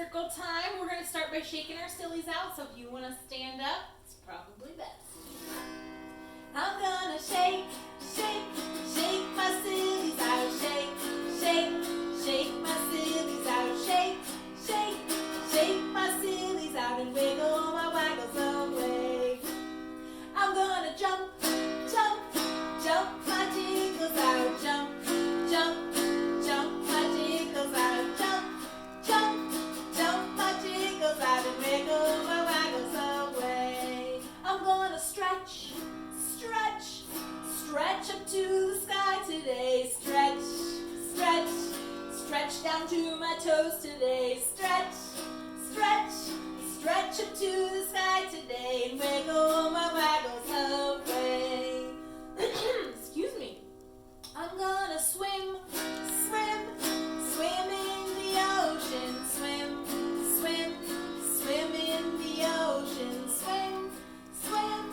circle time. We're going to start by shaking our sillies out, so if you want to stand up, it's probably best. I'm gonna shake, shake, shake my sillies out. Shake, shake, shake my sillies out. Shake, shake, shake my sillies out and wiggle my waggles away. I'm gonna jump, jump, jump my jiggles out. Jump, jump, jump my jiggles out. Jump, jump, jump my jiggles out and wiggle my waggles away. I'm gonna stretch, stretch, stretch up to the sky today. Stretch, stretch, stretch down to my toes today. Stretch, stretch, stretch up to the sky today and wiggle my waggles away. Excuse me. I'm gonna swim, swim, swim in the ocean. Swim, swim, swim in the ocean. Swim, swim,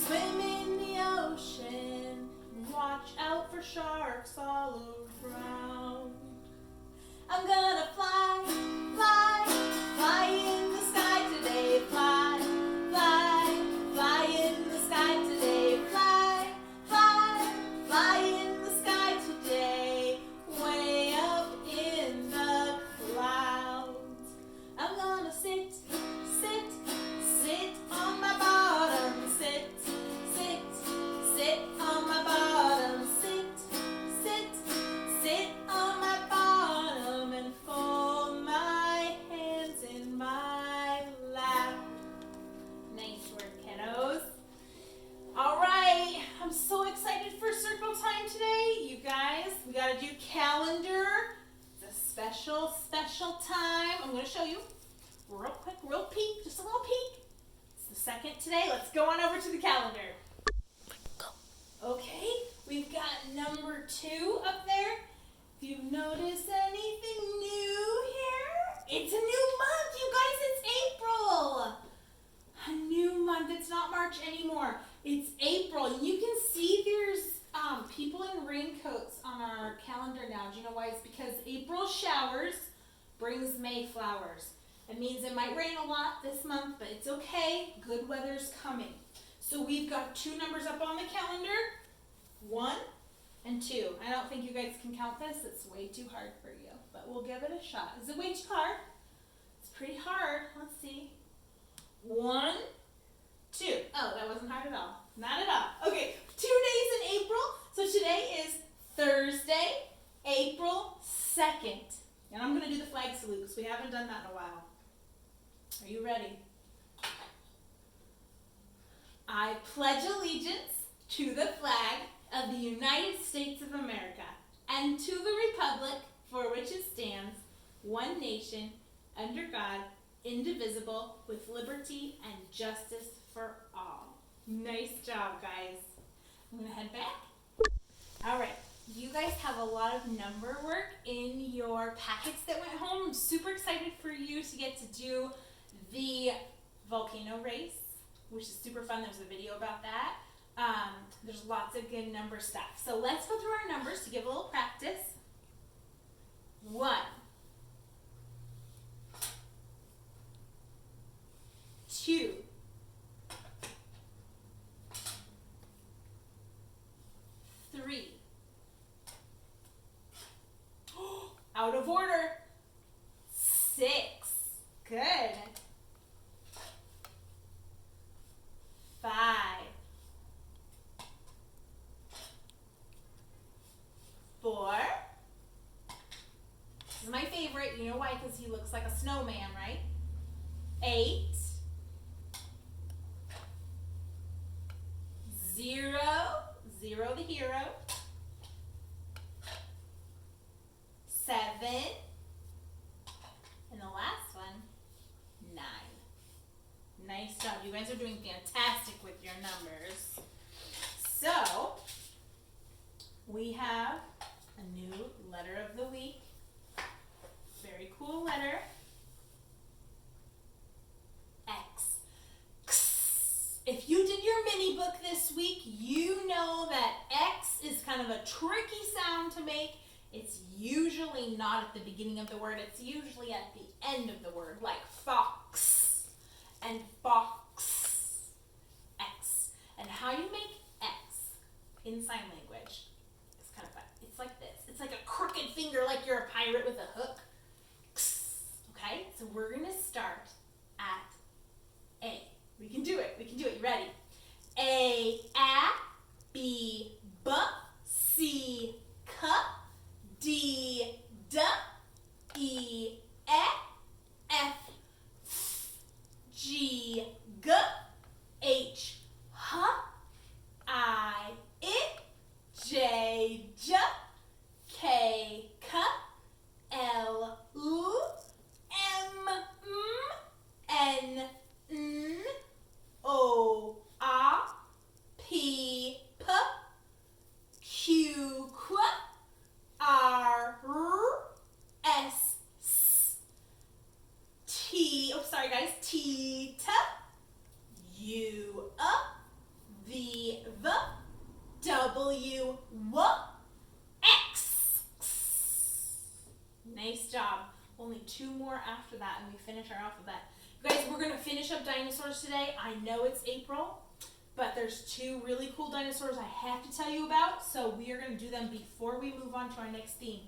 swim in the ocean. And watch out for sharks all around. I'm gonna fly, fly, fly in the sky today. Fly, fly, fly in the sky today. Fly, fly, fly in the sky today. Way up in the clouds. I'm gonna sit, sit, sit on my bottom. Sit, sit, sit on my bottom. Sit, sit, sit on my bottom and fold my hands in my lap. Nice work, kiddos. All right, I'm so excited for circle time today. You guys, we gotta do calendar. It's a special, special time. I'm gonna show you real quick, real peek, just a little peek. It's the second today. Let's go on over to the calendar. Okay, we've got number 2 up there. If you've noticed anything new here, it's a new month, you guys. It's April. A new month. It's not March anymore. It's April. You can see there's people in raincoats on our calendar now. Do you know why? It's because April showers brings May flowers. It means it might rain a lot this month, but it's okay. Good weather's coming. So we've got 2 numbers up on the calendar, 1 and 2. I don't think you guys can count this. It's way too hard for you, but we'll give it a shot. Is it way too hard? It's pretty hard. Let's see. 1, 2. Oh, that wasn't hard at all. Not at all. Okay, 2 days in April. So today is Thursday, April 2nd. And I'm going to do the flag salute because we haven't done that in a while. Are you ready? I pledge allegiance to the flag of the United States of America and to the republic for which it stands, one nation, under God, indivisible, with liberty and justice for all. Nice job, guys. I'm going to head back. All right. You guys have a lot of number work in your packets that went home. I'm super excited for you to get to do the volcano race, which is super fun. There's a video about that. There's lots of good number stuff. So let's go through our numbers to give a little practice. 1, 2, 3. Out of order. 6. Good. 5. 4. This is my favorite. You know why? Because he looks like a snowman, right? 8. 0. 0 the hero. 7. And the last one, 9. Nice job. You guys are doing fantastic with your numbers. So, we have a new letter of the week. Very cool letter. X. X. If you did your mini book this week, you know that X is kind of a tricky sound to make. It's usually not at the beginning of the word. It's usually at the end of the word, like fox and fox. X. And how you make X in sign language is kind of fun. It's like this. It's like a crooked finger, like you're a pirate with a hook. Okay, so we're going to start at A. We can do it. We can do it. You ready? A, B, B, C, C, D, D, E, F, G, G, H, H, I, J, J, K, K, L, M, N, N, O, P, Q, R, S, T, T, U, V, W, X. Nice job. Only 2 more after that and we finish our alphabet. You guys, we're going to finish up dinosaurs today. I know it's April, but there's 2 really cool dinosaurs I have to tell you about, so we are going to do them before we move on to our next theme.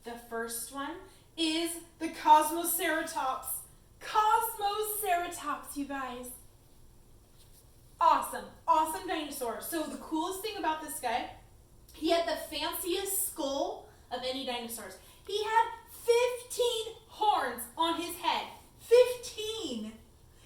The first one is the Cosmoceratops. Cosmoceratops, you guys. Awesome. Awesome dinosaur. So the coolest thing about this guy, he had the fanciest skull of any dinosaurs. He had 15 horns on his head. 15!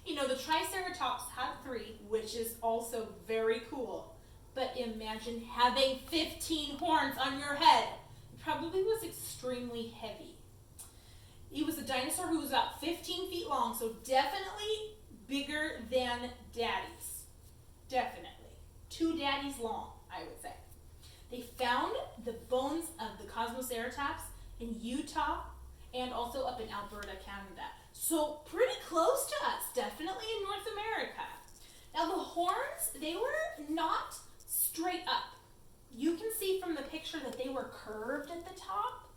You know, the Triceratops had 3, which is also very cool. But imagine having 15 horns on your head. It probably was extremely heavy. He was a dinosaur who was about 15 feet long, so definitely bigger than Daddy's. Definitely. 2 daddies long, I would say. They found the bones of the Cosmoceratops in Utah and also up in Alberta, Canada. So pretty close to us, definitely in North America. Now the horns, they were not straight up. You can see from the picture that they were curved at the top.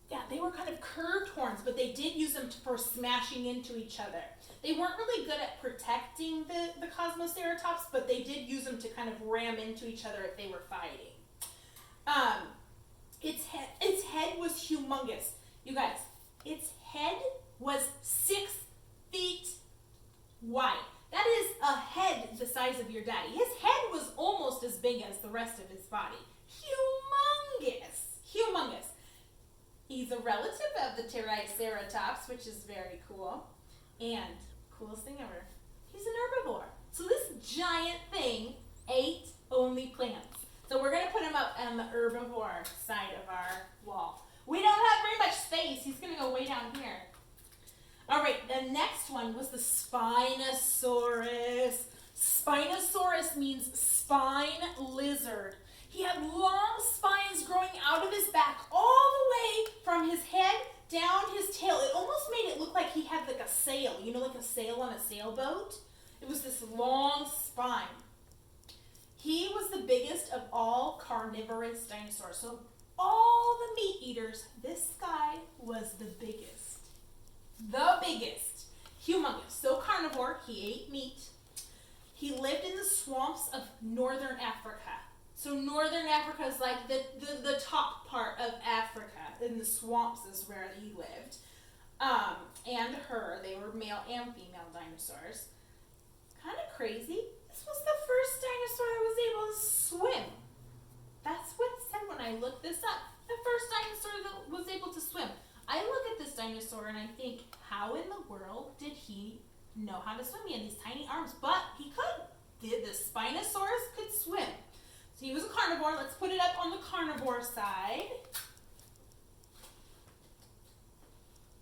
Yeah, they were kind of curved horns, but they did use them for smashing into each other. They weren't really good at protecting the Cosmoceratops, but they did use them to kind of ram into each other if they were fighting. Its head was humongous. You guys, its head was 6 feet wide. That is a head the size of your daddy. His head was almost as big as the rest of his body. Humongous. Humongous. He's a relative of the Triceratops, which is very cool. And coolest thing ever, he's an herbivore. So this giant thing ate only plants. So we're going to put him up on the herbivore side of our wall. We don't have very much space. He's going to go way down here. All right, the next one was the Spinosaurus. Spinosaurus means spine lizard. He had long spines growing out of his back all the way from his head down his tail. It almost made it look like he had like a sail, you know, like a sail on a sailboat. It was this long spine. He was the biggest of all carnivorous dinosaurs. So all the meat eaters, this guy was the biggest. The biggest. Humongous. So carnivore, he ate meat. He lived in the swamps of northern Africa. So northern Africa is like the top part of Africa. In the swamps is where he lived. And her, they were male and female dinosaurs. Kind of crazy. This was the first dinosaur that was able to swim. That's what it said when I looked this up. The first dinosaur that was able to swim. I look at this dinosaur and I think, how in the world did he know how to swim? He had these tiny arms, but he could. The Spinosaurus could swim. So he was a carnivore. Let's put it up on the carnivore side.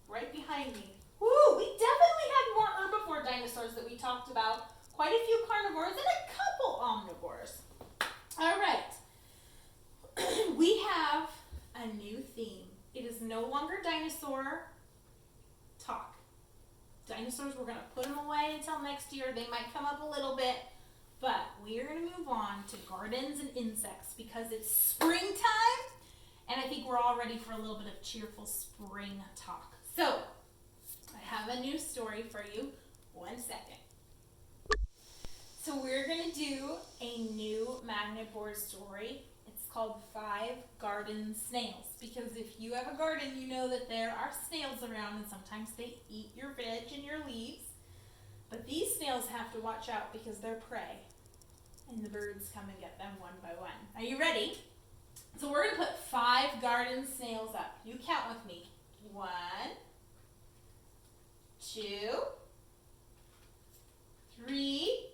Right behind me. Woo, we definitely had more herbivore dinosaurs that we talked about. Quite a few carnivores and a couple omnivores. All right. We have a new theme. It is no longer dinosaur talk. Dinosaurs, we're going to put them away until next year. They might come up a little bit. But we are going to move on to gardens and insects because it's springtime And I think we're all ready for a little bit of cheerful spring talk. So, I have a new story for you. 1 second. So we're going to do a new magnet board story. It's called 5 Garden Snails. Because if you have a garden, you know that there are snails around and sometimes they eat your veg and your leaves. But these snails have to watch out because they're prey. And the birds come and get them one by one. Are you ready? So we're going to put 5 garden snails up. You count with me. 1, 2, 3,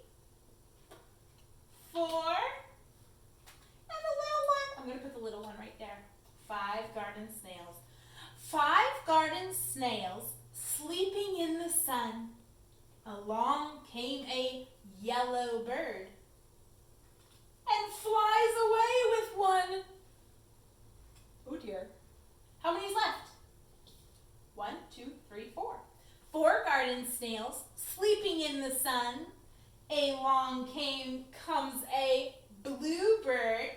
4, and the little one. I'm going to put the little one right there. 5 garden snails. 5 garden snails sleeping in the sun. Along came a yellow bird and flies away with one. Oh dear. How many's left? 1, 2, 3, 4. 4 garden snails sleeping in the sun. Along comes a bluebird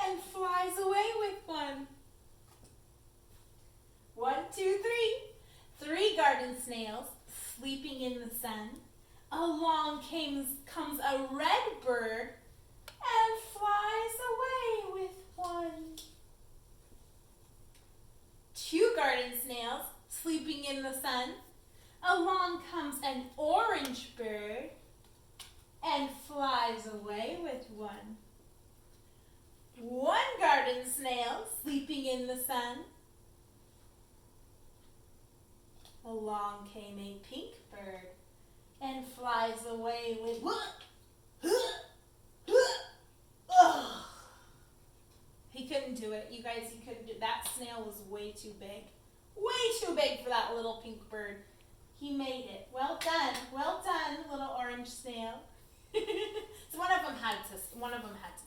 and flies away with one. 1, 2, 3. 3 garden snails sleeping in the sun. Along comes a red bird and flies away with one. 2 garden snails sleeping in the sun. Along comes an orange bird and flies away with one. 1 garden snail sleeping in the sun. Along came a pink bird and flies away with Ugh. He couldn't do it. You guys, he couldn't do it. That snail was way too big. Way too big for that little pink bird. He made it. Well done, little orange snail. So one of them had to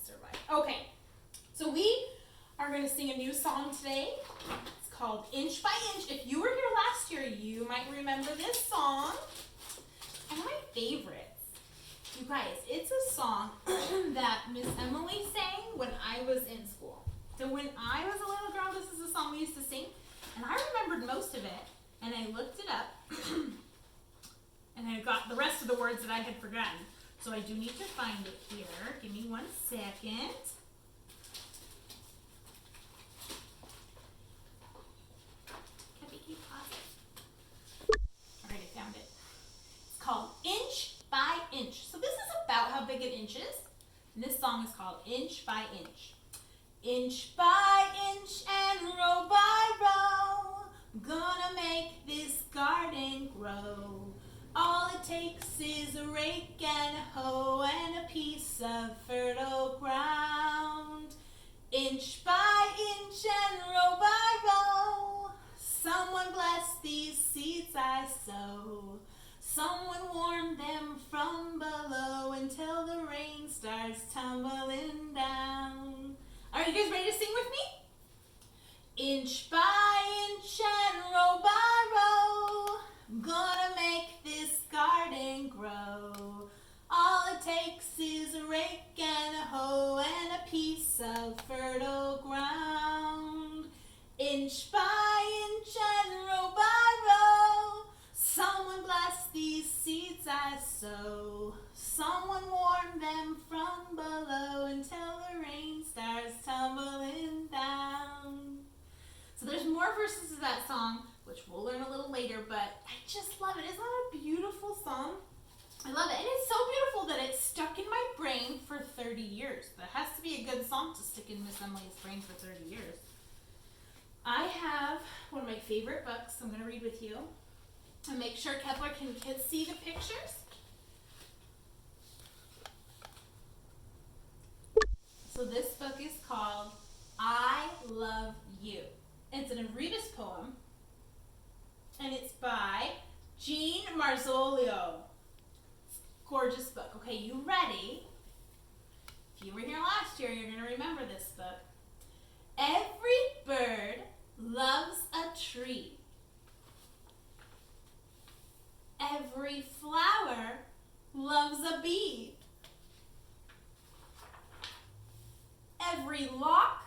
survive. Okay, so we are going to sing a new song today. It's called Inch by Inch. If you were here last year, you might remember this song. One of my favorites. You guys, it's a song that Miss Emily sang when I was in school. So when I was a little girl, this is a song we used to sing. And I remembered most of it. And I looked it up. And I got the rest of the words that I had forgotten. So I do need to find it here. Give me 1 second. Alright, I found it. It's called Inch by Inch. So this is about how big an inch is. And this song is called Inch by Inch. Inch by inch and row by row, gonna make this garden grow. All it takes is a rake and a hoe and a piece of fertile ground. Inch by inch and row by row, someone bless these seeds I sow. Someone warm them from below until the rain starts tumbling down. Are you guys ready to sing with me? Inch by inch and row by row, gonna make this garden grow. All it takes is a rake and a hoe and a piece of fertile ground. Inch by inch and row by row, someone bless these seeds I sow. Someone warm them from below until the rain starts tumbling down. So there's more verses of that song, which we'll learn a little later, but I just love it. Isn't that a beautiful song? I love it. And it's so beautiful that it's stuck in my brain for 30 years. That has to be a good song to stick in Miss Emily's brain for 30 years. I have one of my favorite books I'm going to read with you. And make sure Kepler can see the pictures. So this book is called I Love You. It's an Auribus poem, and it's by Jean Marzolio. Gorgeous book. Okay, you ready? If you were here last year, you're going to remember this book. Every bird loves a tree. Every flower loves a bee. Every lock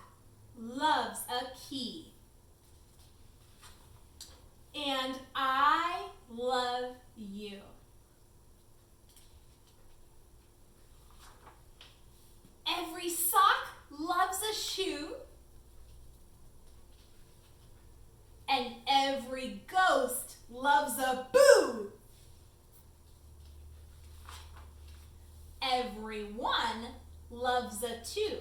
Every ghost loves a boo. Everyone loves a two.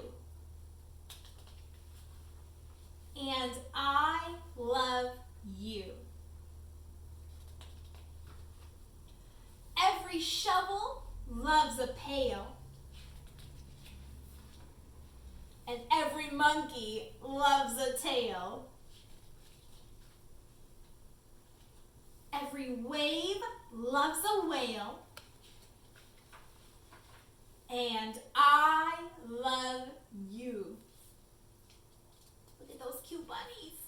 And I love you. Every shovel loves a pail. And every monkey loves a tail. Every wave loves a whale. And I love you. Look at those cute bunnies.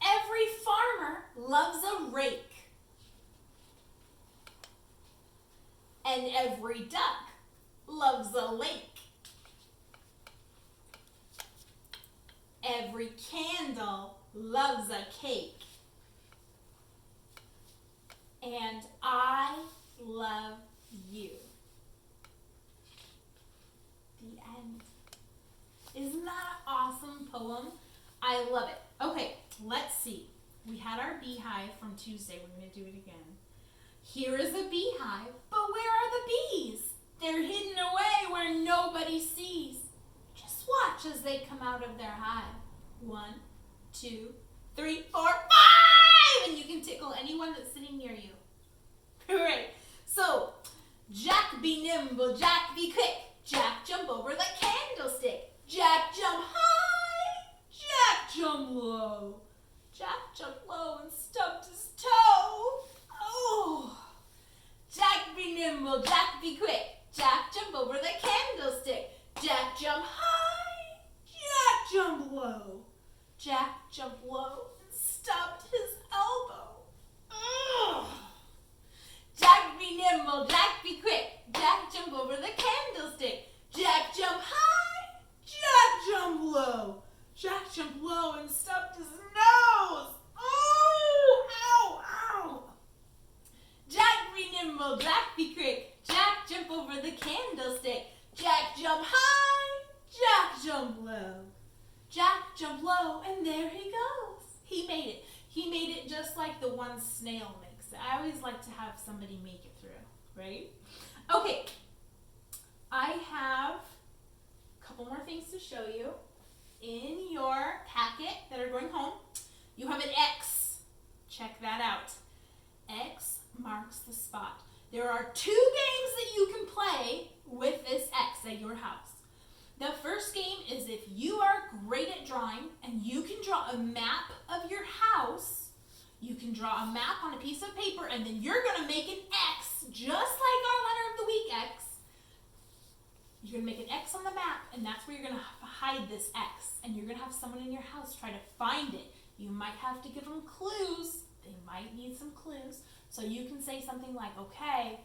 Every farmer loves a rake. And every duck loves a lake. Every candle loves a cake. And I love you. The end. Isn't that an awesome poem? I love it. Okay, let's see. We had our beehive from Tuesday. We're going to do it again. Here is a beehive, but where are the bees? They're hidden away where nobody sees. Just watch as they come out of their hive. 1, 2, 3, 4, 5! And you can tickle anyone that's sitting near you. Great. So, Jack be nimble, Jack be quick. Jack jump over the candlestick. Jack jump high, Jack jump low. Jack jumped low and stubbed his toe. Oh! Jack be nimble, Jack be quick. Jack jump over the candlestick. Jack jump high, Jack jump low. Jack jump low and stubbed his elbow. Ugh! Jack be nimble, Jack be quick. Jack jump over the candlestick. Jack jump high, Jack jump low. Jack jump low and stubbed his nose. Oh, ow, ow. Jack be nimble, Jack be quick. Jack jump over the candlestick. Jack jump high, Jack jump low. Jack jump low, and there he goes. He made it. He made it just like the one snail makes it. I always like to have somebody make it through, right? Okay, I have a couple more things to show you. In your packet that are going home, you have an X. Check that out. X marks the spot. There are 2 games that you can play with this X at your house. The first game is if you are great at drawing and you can draw a map of your house. You can draw a map on a piece of paper and then you're going to make an X just like our letter of the week X. You're going to make an X on the map, and that's where you're going to hide this X. And you're going to have someone in your house try to find it. You might have to give them clues. They might need some clues. So you can say something like, okay,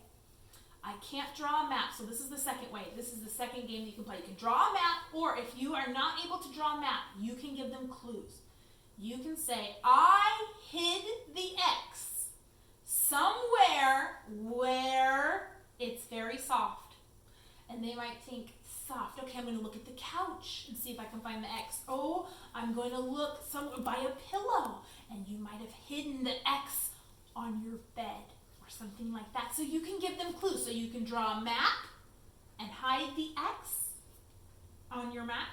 I can't draw a map. So this is the second way. This is the second game that you can play. You can draw a map, or if you are not able to draw a map, you can give them clues. You can say, I hid the X somewhere where it's very soft. And they might think, soft. Okay, I'm going to look at the couch and see if I can find the X. Oh, I'm going to look somewhere by a pillow. And you might have hidden the X on your bed or something like that. So you can give them clues. So you can draw a map and hide the X on your map.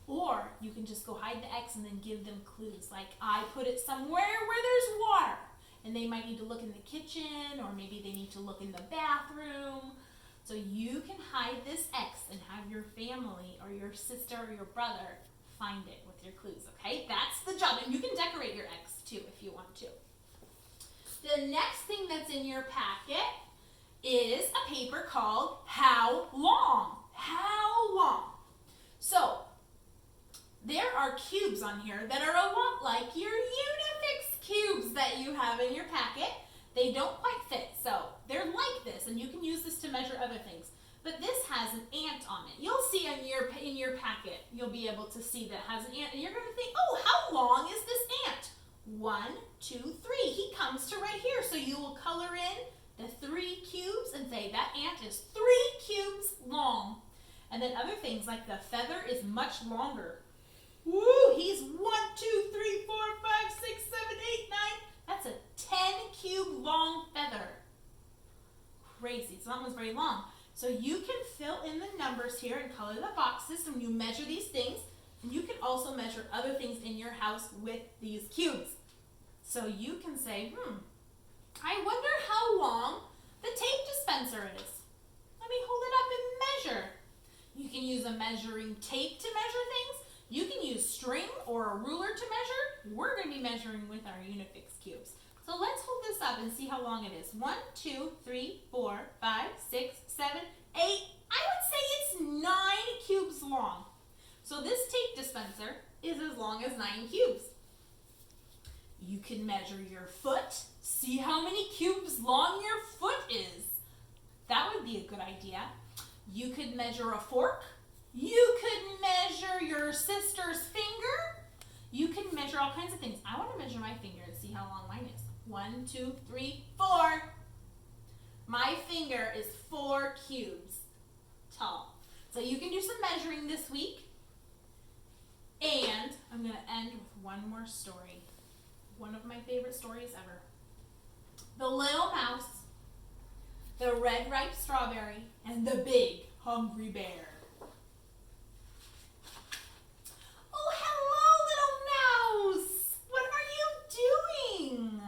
Or you can just go hide the X and then give them clues. Like, I put it somewhere where there's water. And they might need to look in the kitchen, or maybe they need to look in the bathroom. So you can hide this X and have your family or your sister or your brother find it with your clues, okay? That's the job. And you can decorate your X too if you want to. The next thing that's in your packet is a paper called How Long? How Long? So there are cubes on here that are a lot like your Unifix cubes that you have in your packet. They don't quite fit, so they're like this, and you can use this to measure other things. But this has an ant on it. You'll see in your packet, you'll be able to see that it has an ant, and you're going to think, oh, how long is this ant? 1, 2, 3. He comes to right here, so you will color in the 3 cubes and say that ant is 3 cubes long. And then other things like the feather is much longer. Woo, he's 1, 2, 3, 4, 5, 6, very long. So you can fill in the numbers here and color the boxes when you measure these things. And you can also measure other things in your house with these cubes. So you can say, I wonder how long the tape dispenser is. Let me hold it up and measure. You can use a measuring tape to measure things. You can use string or a ruler to measure. We're going to be measuring with our Unifix cubes. So let's hold this up and see how long it is. 1, 2, 3, 4, 5, 6, 7, 8. I would say it's 9 cubes long. So this tape dispenser is as long as 9 cubes. You can measure your foot. See how many cubes long your foot is. That would be a good idea. You could measure a fork. You could measure your sister's finger. You can measure all kinds of things. I want to measure my finger and see how long mine is. 1, 2, 3, 4. My finger is 4 cubes tall. So you can do some measuring this week. And I'm going to end with one more story. One of my favorite stories ever. The Little Mouse, the Red Ripe Strawberry, and the Big Hungry Bear. Oh, hello, Little Mouse! What are you doing?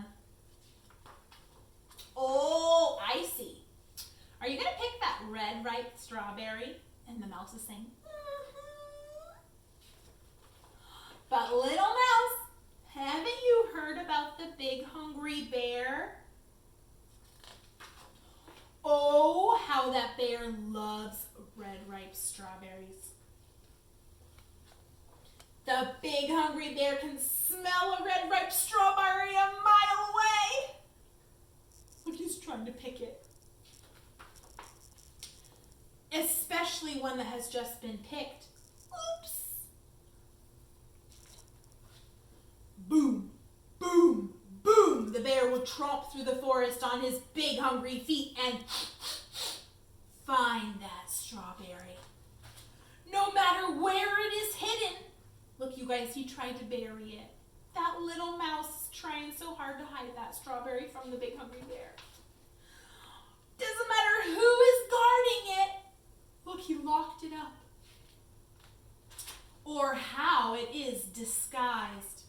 Oh, I see. Are you going to pick that red ripe strawberry? And the mouse is saying, But Little Mouse, haven't you heard about the Big Hungry Bear? Oh, how that bear loves red ripe strawberries. The Big Hungry Bear can smell a red ripe strawberry a mile away. But he's trying to pick it. Especially one that has just been picked. Oops. Boom, boom, boom. The bear will tromp through the forest on his big hungry feet and find that strawberry. No matter where it is hidden. Look, you guys, he tried to bury it. That little mouse is trying so hard to hide that strawberry from the Big Hungry Bear. Doesn't matter who is guarding it. Look, he locked it up. Or how it is disguised.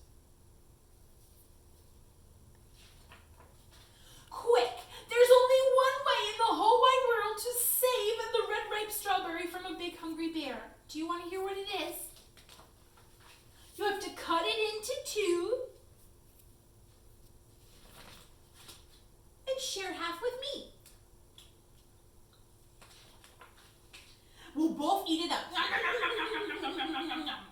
Quick! There's only one way in the whole wide world to save the red ripe strawberry from a Big Hungry Bear. Do you want to hear what it is? You have to cut it into 2 and share half with me. We'll both eat it up. Nom, nom, nom, nom, nom, nom, nom, nom, nom, nom.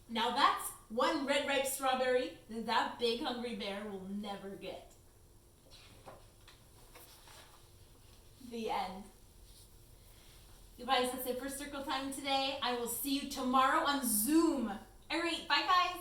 Now that's one red ripe strawberry that Big Hungry Bear will never get. The end. You guys, that's it for Circle Time today. I will see you tomorrow on Zoom. All right, bye guys.